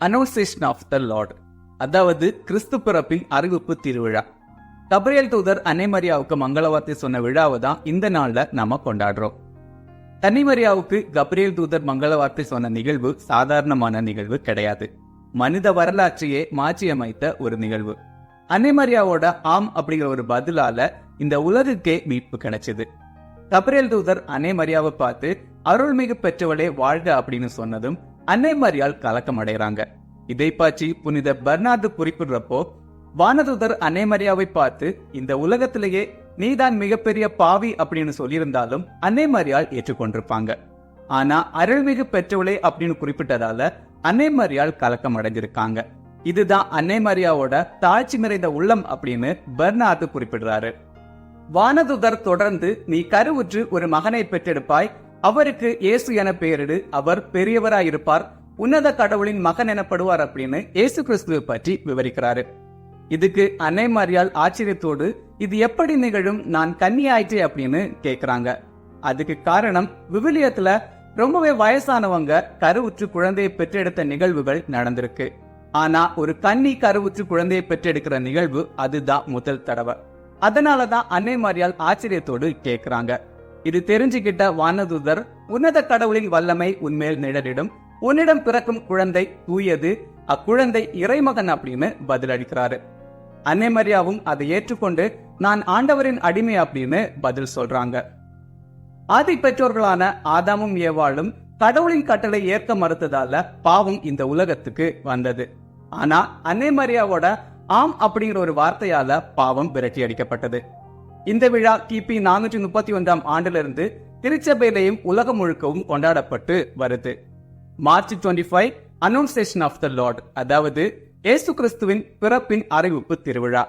அனௌன்சியேஷன் of the Lord, அதாவது கிறிஸ்து பிறப்பின் அறிவிப்பு திருவிழா. கபிரியேல் தூதர் அன்னை மரியாவுக்கு மங்களவார்த்தை சொன்ன விழாவை தான் இந்த நாள்ல நாம கொண்டாடுறோம். அன்னை மரியாவுக்கு கபிரியேல் தூதர் மங்களவார்த்தை சொன்ன நிகழ்வு சாதாரணமான நிகழ்வு கிடையாது. மனித வரலாற்றையே மாற்றியமைத்த ஒரு நிகழ்வு. அன்னை மரியாவோட ஆம் அப்படிங்கிற ஒரு பதிலால இந்த உலகுக்கே மீட்பு கிடைச்சது. கபிரியேல் தூதர் அன்னை மரியாவை பார்த்து அருள்மிகு பெற்றவளே வாழ்க அப்படின்னு சொன்னதும் அன்னை மரியாள் கலக்கம் அடைகிறாங்க. இதை பற்றி புனித பெர்னார்டு குறிப்பிடுறப்போ, வானதூதர் அன்னை மரியாவை பார்த்து இந்த உலகத்திலேயே நீதான் மிகப்பெரிய பாவி அப்படின்னு சொல்லியிருந்தாலும் அன்னை மரியாள் ஏற்றுக்கொண்டிருப்பாங்க. ஆனா அருள்மிகு பெற்றவளே அப்படின்னு குறிப்பிட்டதால அன்னை மரியாள் கலக்கம் அடைஞ்சிருக்காங்க. இதுதான் அன்னை மரியாவோட தாழ்ச்சி நிறைந்த உள்ளம் அப்படின்னு பெர்னார்டு குறிப்பிடுறாரு. வானதுதர் தொடர்ந்து, நீ கருவுற்று ஒரு மகனை பெற்றெடுப்பாய், அவருக்கு இயேசு என பெயரிடு, அவர் பெரியவராயிருப்பார், உன்னத கடவுளின் மகன் எனப்படுவார் அப்படின்னு இயேசு கிறிஸ்துவை பற்றி விவரிக்கிறாரு. இதுக்கு அன்னை மரியாள் ஆச்சரியத்தோடு, இது எப்படி நிகழும், நான் கன்னி ஆயிற்றே அப்படின்னு கேக்குறாங்க. அதுக்கு காரணம், விவிலியத்துல ரொம்பவே வயசானவங்க கருவுற்று குழந்தையை பெற்றெடுத்த நிகழ்வுகள் நடந்திருக்கு. ஆனா ஒரு கன்னி கருவுற்று குழந்தையை பெற்றெடுக்கிற நிகழ்வு அதுதான் முதல் தடவை. அதனாலதான் அன்னை மரியாள் ஆச்சரியத்தோடு கேக்குறாங்க. இது தெரிஞ்சுக்கிட்ட வானதூதர், உன்னத கடவுளின் வல்லமை உன்மேல் நிழலிடும், உன்னிடம் பிறக்கும் குழந்தை தூயது, அக்குழந்தை இறைமகன் அப்படின்னு பதிலளிக்கிறாரு. அன்னை மரியாவும் அதை ஏற்றுக்கொண்டு, நான் ஆண்டவரின் அடிமை அப்படின்னு பதில் சொல்றாங்க. ஆதி பெற்றோர்களான ஆதாமும் ஏவாளும் கடவுளின் கட்டளை ஏற்க மறுத்ததால பாவம் இந்த உலகத்துக்கு வந்தது. ஆனா அன்னை மரியாவோட ஆம் அப்படிங்கிற ஒரு வார்த்தையால பாவம் விரட்டி அடிக்கப்பட்டது. இந்த விழா கிபி 431 ஆண்டிலிருந்து திருச்சபையிலையும் உலகம் முழுக்கவும் கொண்டாடப்பட்டு வருது. மார்ச் 25 அனௌன்சியேஷன் ஆஃப் த லார்ட், அதாவது இயேசு கிறிஸ்துவின் பிறப்பின் அறிவிப்பு திருவிழா.